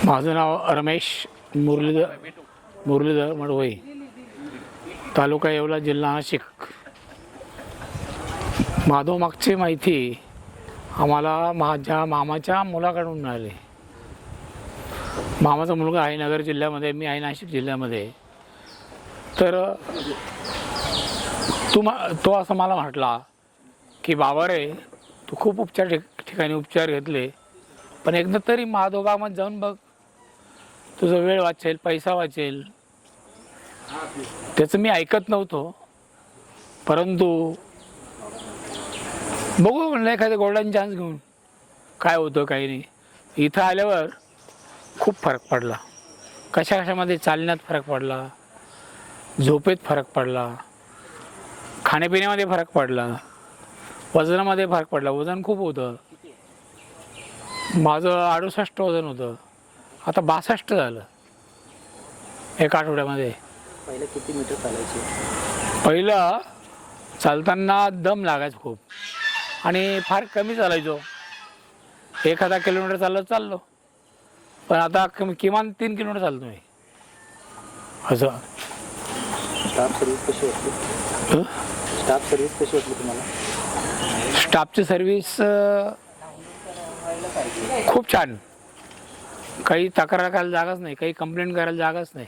माझं नाव रमेश मुरलीधर मडवई, तालुका येवला, जिल्हा नाशिक. मागची माहिती आम्हाला माझ्या मामाच्या मुलाकडून मिळाली. मामाचा मुलगा आहे नगर जिल्ह्यामध्ये, मी आहे नाशिक जिल्ह्यामध्ये. तर तो असं मला म्हटला की बाबा रे, तू खूप ठिकाणी उपचार घेतले, पण एकदा तरी महादोगामध्ये जाऊन बघ, तुझा वेळ वाचेल, पैसा वाचेल. त्याचं मी ऐकत नव्हतो, परंतु बघू म्हणलं एखाद्या गोल्डन चान्स घेऊन काय होतं काही नाही. इथं आल्यावर खूप फरक पडला. कशामध्ये चालण्यात फरक पडला, झोपेत फरक पडला, खाण्यापिण्यामध्ये फरक पडला, वजनामध्ये फरक पडला. वजन खूप होतं माझं, 68 वजन होतं, आता 62 झालं एका आठवड्यामध्ये. पहिलं किती मीटर चालायचे? पहिलं चालताना दम लागायचं खूप, आणि फार कमी चालायचो. 1000 किलोमीटर चाललो, पण आता किमान 3 किलोमीटर चालतो मी. असं. स्टाफ सर्व्हिस कशी वाटली? स्टाफ सर्व्हिस कशी वाटली तुम्हाला? स्टाफची सर्व्हिस खूप छान. काही तक्रार करायला जागाच नाही, काही कंप्लेंट करायला जागाच नाही.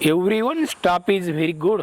Every one staff is very good.